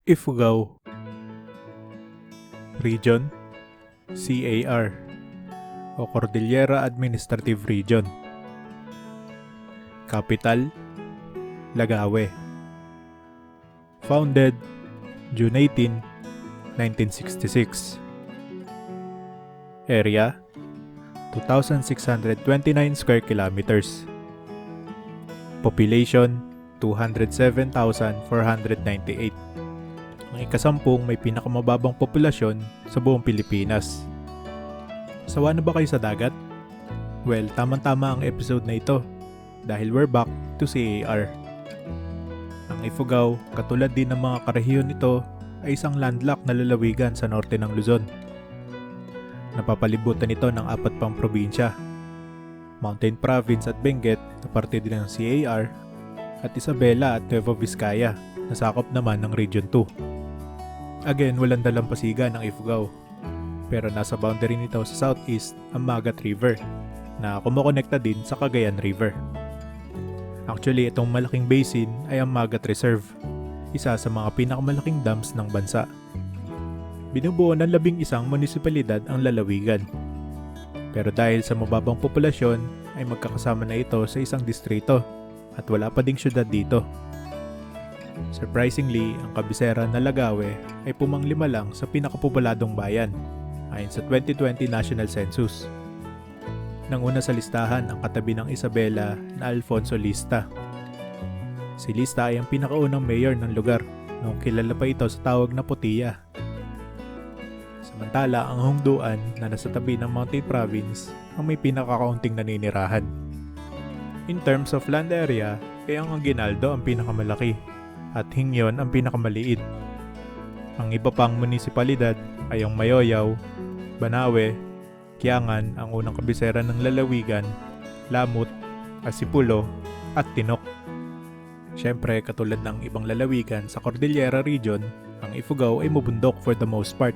Ifugao Region CAR o Cordillera Administrative Region. Capital Lagawe. Founded June 18, 1966. Area 2,629 square kilometers. Population 207,498. Ang ikasampung may pinakamababang populasyon sa buong Pilipinas. Sawa na ba kayo sa dagat? Well, tamang-tama ang episode na ito dahil we're back to CAR. Ang Ifugao, katulad din ng mga karehiyon nito, ay isang landlocked na lalawigan sa norte ng Luzon. Napapalibutan ito ng 4 pang probinsya: Mountain Province at Benguet na parte din ng CAR, at Isabela at Nueva Vizcaya na sakop naman ng Region 2. Again, walang dalampasigan ng Ifugao, pero nasa boundary nito sa southeast ang Magat River na kumukonekta din sa Cagayan River. Actually, itong malaking basin ay ang Magat Reserve, isa sa mga pinakamalaking dams ng bansa. Binubuo ng 11 munisipalidad ang lalawigan. Pero dahil sa mababang populasyon ay magkakasama na ito sa isang distrito at wala pa ding syudad dito. Surprisingly, ang kabisera na Lagawe ay pumanglima lang sa pinakapopuladong bayan ayon sa 2020 National Census. Nanguna sa listahan ang katabi ng Isabela na Alfonso Lista. Si Lista ay ang pinakaunang mayor ng lugar noong kilala pa ito sa tawag na Putiya. Samantala, ang Hongduan na nasa tabi ng Mountain Province ang may pinakakaunting naninirahan. In terms of land area, ay ang Aguinaldo ang pinakamalaki at Hingyon ang pinakamaliit. Ang iba pang munisipalidad ay ang Mayoyaw, Banawe, Kiangan ang unang kabisera ng lalawigan, Lamut, Asipulo at Tinok. Siyempre, katulad ng ibang lalawigan sa Cordillera Region, ang Ifugao ay mabundok for the most part.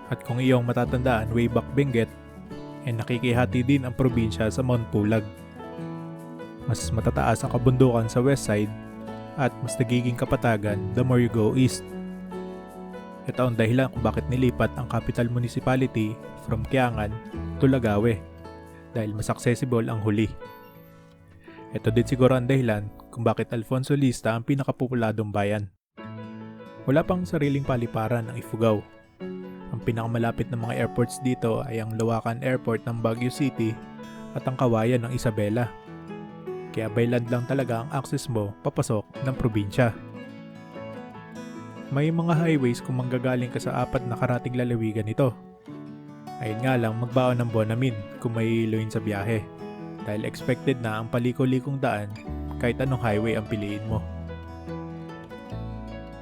At kung iyong matatandaan way back Benguet, ay nakikihati din ang probinsya sa Mount Pulag. Mas matataas ang kabundukan sa west side at mas nagiging kapatagan the more you go east. Ito ang dahilan kung bakit nilipat ang capital municipality from Kiangan to Lagawe dahil mas accessible ang huli. Ito din siguro ang dahilan kung bakit Alfonso Lista ang pinakapopuladong bayan. Wala pang sariling paliparan ang Ifugao. Ang pinakamalapit na mga airports dito ay ang Lawakan Airport ng Baguio City at ang Kawayan ng Isabela. Kaya by land lang talaga ang access mo papasok ng probinsya. May mga highways kung manggagaling ka sa 4 na karating lalawigan nito. Ayun nga lang, magbaon ng bonamin kung may iluin sa biyahe dahil expected na ang paliko-likong daan kahit anong highway ang piliin mo.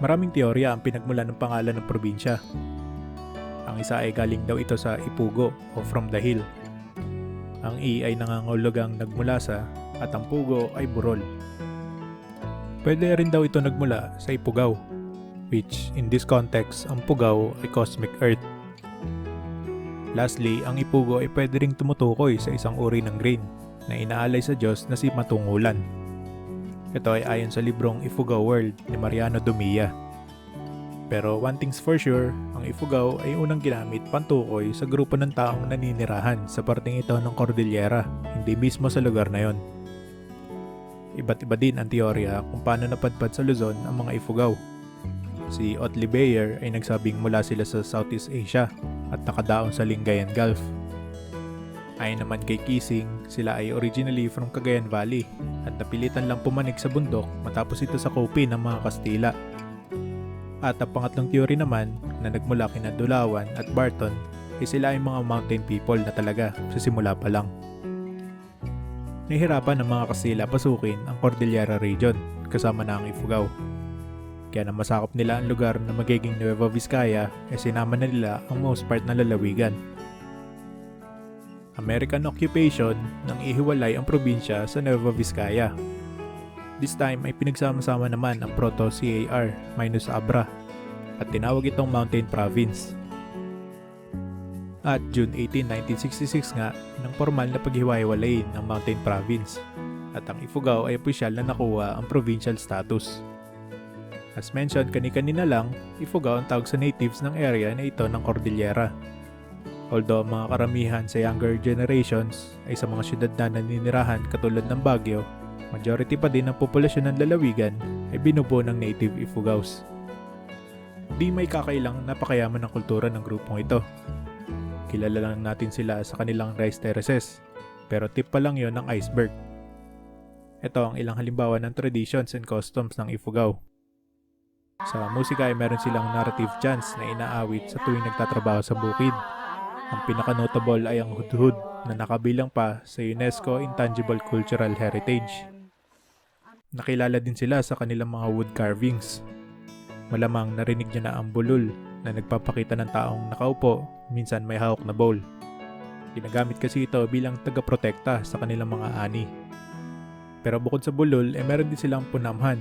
Maraming teorya ang pinagmulan ng pangalan ng probinsya. Ang isa ay galing daw ito sa Ipugo o from the hill. Ang I ay nangangahulugang nagmula sa at ang Pugo ay burol. Pwede rin daw ito nagmula sa Ifugao, which in this context ang Pugao ay cosmic earth. Lastly, ang Ipugo ay pwede ring tumutukoy sa isang uri ng grain na inaalay sa Diyos na si Matungulan. Ito ay ayon sa librong Ifugao World ni Mariano Dumia. Pero one thing's for sure, ang Ifugao ay unang ginamit pantukoy sa grupo ng taong naninirahan sa parteng ito ng Cordillera, hindi mismo sa lugar na yon. Iba't iba din ang teorya kung paano napadpad sa Luzon ang mga Ifugao. Si Otley Beyer ay nagsabing mula sila sa Southeast Asia at nakadaon sa Lingayen Gulf. Ayon naman kay Kising, sila ay originally from Cagayan Valley at napilitan lang pumanik sa bundok matapos ito sakupin ng mga Kastila. At ang pangatlong theory naman na nagmula kina Dulawan at Barton ay sila ay mga mountain people na talaga sa simula pa lang. Nahihirapan ng mga Kastila pasukin ang Cordillera Region kasama na ang Ifugao. Kaya na masakop nila ang lugar na magiging Nueva Vizcaya ay sinama na nila ang most part ng lalawigan. American occupation nang ihiwalay ang probinsya sa Nueva Vizcaya. This time ay pinagsama-sama naman ang Proto-CAR minus Abra at tinawag itong Mountain Province. At June 18, 1966 nga nang formal na paghiwa-hiwalayin ng Mountain Province at ang Ifugao ay opisyal na nakuha ang provincial status. As mentioned, kani-kanina lang, Ifugao ang tawag sa natives ng area na ito ng Cordillera. Although ang mga karamihan sa younger generations ay sa mga syudad na naninirahan katulad ng Baguio, majority pa din ng populasyon ng lalawigan ay binubuo ng native Ifugaos. Di may kakailang napakayaman ng kultura ng grupong ito. Kilala lang natin sila sa kanilang rice terraces, pero tip pa lang yon ng iceberg. Ito ang ilang halimbawa ng traditions and customs ng Ifugao. Sa musika ay meron silang narrative chants na inaawit sa tuwing nagtatrabaho sa bukid. Ang pinaka-notable ay ang hudhud na nakabilang pa sa UNESCO Intangible Cultural Heritage. Nakilala din sila sa kanilang mga wood carvings. Malamang narinig niyo na ang bulul na nagpapakita ng taong nakaupo, minsan may hawak na bowl. Ginagamit kasi ito bilang taga-protekta sa kanilang mga ani. Pero bukod sa bulol, meron din silang punamhan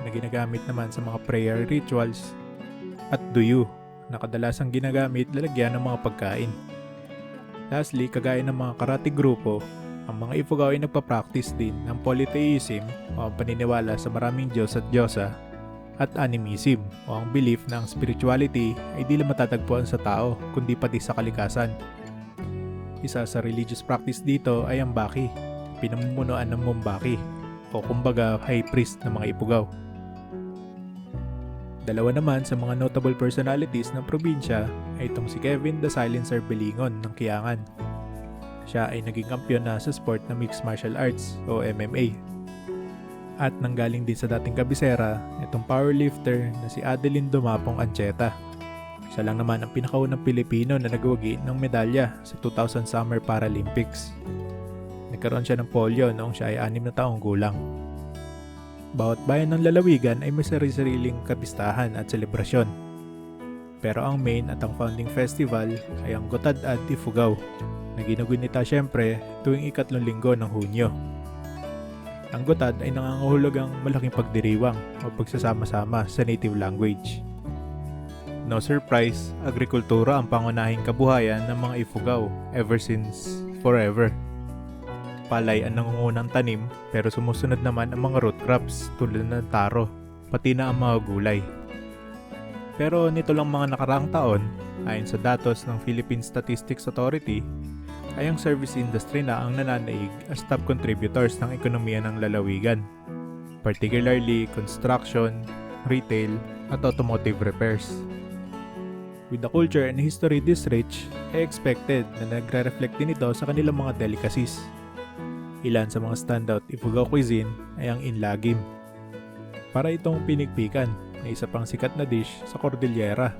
na ginagamit naman sa mga prayer rituals at duyu na kadalasang ginagamit lalagyan ng mga pagkain. Lastly, kagaya ng mga karate grupo, ang mga Ifugao ay nagpa-practice din ng polytheism o ang paniniwala sa maraming Diyos at Diyosa at animism o ang belief na ang spirituality ay di lang matatagpuan sa tao kundi pati sa kalikasan. Isa sa religious practice dito ay ang Baki, pinamumunuan ng Mombaki o kumbaga high priest ng mga Ifugao. Dalawa naman sa mga notable personalities ng probinsya ay itong si Kevin the Silencer Belingon ng Kiangan. Siya ay naging kampiyon na sa sport na Mixed Martial Arts o MMA. At nanggaling din sa dating kabisera itong powerlifter na si Adeline Dumapong Ancheta. Siya lang naman ang pinakaunang Pilipino na nagwagi ng medalya sa 2000 Summer Paralympics. Nagkaroon siya ng polio noong siya ay 6 na taong gulang. Bawat bayan ng lalawigan ay may sarili-sariling kapistahan at selebrasyon. Pero ang main at ang founding festival ay ang Gotad at Ifugao na ginugunita syempre tuwing 3 linggo ng Hunyo. Ang Gotad ay nangangahulugang malaking pagdiriwang o pagsasama-sama sa native language. No surprise, agrikultura ang pangunahing kabuhayan ng mga Ifugao ever since forever. Palay ang nangungunang tanim pero sumusunod naman ang mga root crops tulad ng taro, pati na ang mga gulay. Pero nito lang mga nakaraang taon, ayon sa datos ng Philippine Statistics Authority, ay ang service industry na ang nananaig as top contributors ng ekonomiya ng lalawigan, particularly construction, retail, at automotive repairs. With the culture and history this rich, ay expected na nagre-reflect din ito sa kanilang mga delicacies. Ilan sa mga standout Ifugao cuisine ay ang inlagim. Para itong pinigpikan na isa pang sikat na dish sa Cordillera.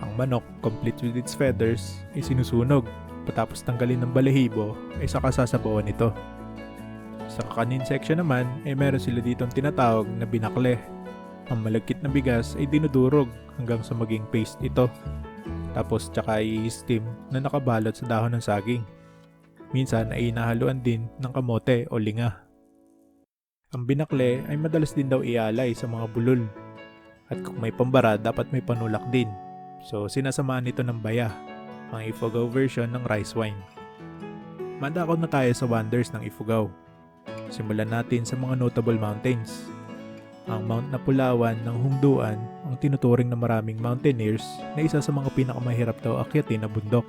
Ang manok, complete with its feathers, ay sinusunog patapos tanggalin ng balahibo ay saka sasabawan ito. Sa kakanin section naman ay meron sila ditong tinatawag na binakle. Ang malagkit na bigas ay dinudurog hanggang sa maging paste ito. Tapos tsaka i-steam na nakabalot sa dahon ng saging. Minsan ay inahaluan din ng kamote o linga. Ang binakle ay madalas din daw ialay sa mga bulol. At kung may pambara, dapat may panulak din. So sinasamaan ito ng baya, ang Ifugao version ng rice wine. Madako na tayo sa wonders ng Ifugao. Simulan natin sa mga notable mountains. Ang Mount Napulawan ng Humduan ang tinuturing ng maraming mountaineers na isa sa mga pinakamahirap daw akyatin na bundok.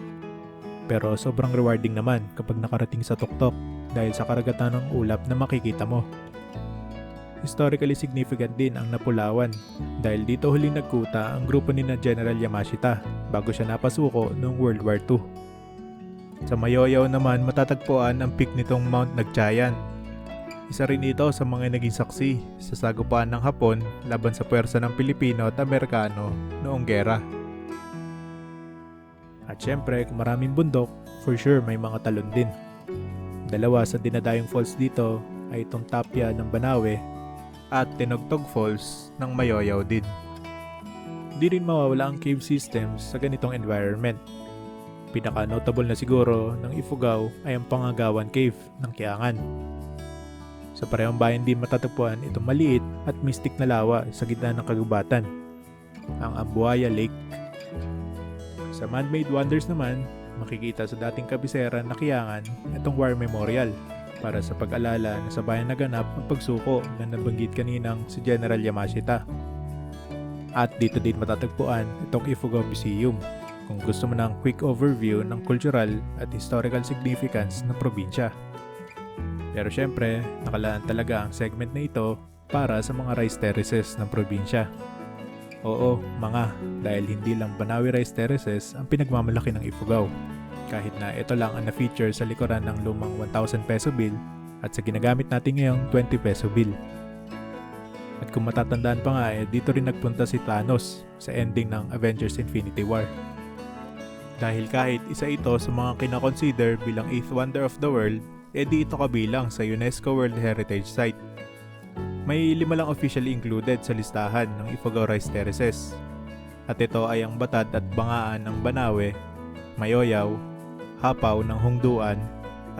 Pero sobrang rewarding naman kapag nakarating sa tuktok dahil sa karagatan ng ulap na makikita mo. Historically significant din ang Napulawan dahil dito huling nagkuta ang grupo ni na General Yamashita bago siya napasuko noong World War II. Sa Mayoyaw naman matatagpuan ang peak nitong Mount Nagchayan. Isa rin ito sa mga naging saksi sa sagupaan ng Hapon laban sa puwersa ng Pilipino at Amerikano noong gera. At syempre, kung maraming bundok, for sure may mga talon din. Dalawa sa dinadayong falls dito ay itong Tapia ng Banawe at Tinogtog Falls ng Mayoyaw din. Di rin mawawala ang cave systems sa ganitong environment. Pinaka-notable na siguro ng Ifugao ay ang Pangagawan Cave ng Kiangan. Sa parehong bayan din matatagpuan itong maliit at mystic na lawa sa gitna ng kagubatan, ang Ambuaya Lake. Sa man-made wonders naman, makikita sa dating kabisera na Kiangan itong War Memorial para sa pag-alala na sa bayan naganap ang pagsuko na nabanggit kaninang si General Yamashita. At dito din matatagpuan itong Ifugao Museum kung gusto mo ng quick overview ng cultural at historical significance ng probinsya. Pero syempre, nakalaan talaga ang segment na ito para sa mga rice terraces ng probinsya. Oo, dahil hindi lang Banawi Rice Terraces ang pinagmamalaki ng Ifugao. Kahit na ito lang ang na-feature sa likuran ng lumang 1,000 peso bill at sa ginagamit natin ngayong 20 peso bill. At kung matatandaan pa nga dito rin nagpunta si Thanos sa ending ng Avengers Infinity War. Dahil kahit isa ito sa mga kinakonsider bilang 8th wonder of the world, di ito kabilang sa UNESCO World Heritage Site. May 5 lang officially included sa listahan ng Ifugao Rice Terraces. At ito ay ang Batad at Bangaan ng Banawe, Mayoyaw, Hapaw ng Hungduan,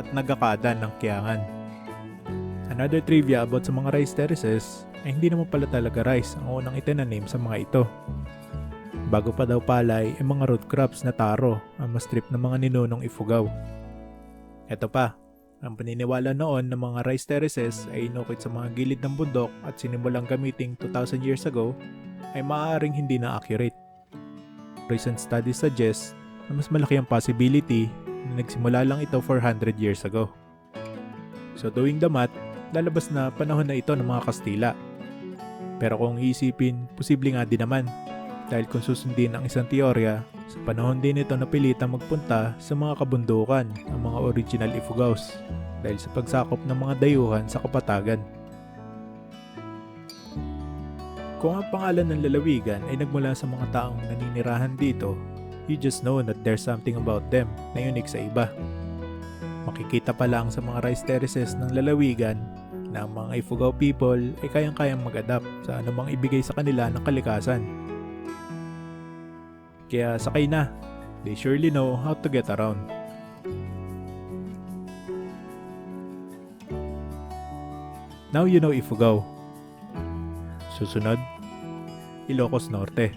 at Nagakadan ng Kiangan. Another trivia about sa mga rice terraces ay hindi naman pala talaga rice ang unang itinanim sa mga ito. Bago pa daw palay ay mga root crops na taro ang mas trip ng mga ninunong Ifugao. Ito pa, ang paniniwala noon ng mga rice terraces ay inukit sa mga gilid ng bundok at sinimulang gamiting 2,000 years ago ay maaaring hindi na accurate. Recent studies suggest na mas malaki ang possibility na nagsimula lang ito 400 years ago. So doing the math, lalabas na panahon na ito ng mga Kastila. Pero kung iisipin, posible nga din naman dahil kung susundin ang isang teorya, sa panahon din ito napilitang magpunta sa mga kabundukan ang mga original Ifugaos dahil sa pagsakop ng mga dayuhan sa kapatagan. Kung ang pangalan ng lalawigan ay nagmula sa mga taong naninirahan dito, you just know that there's something about them na unique sa iba. Makikita pa lang sa mga rice terraces ng lalawigan na ang mga Ifugao people ay kayang-kayang mag-adapt sa anumang ibigay sa kanila ng kalikasan. Kaya sakay na, they surely know how to get around. Now you know Ifugao. Susunod, Ilocos Norte.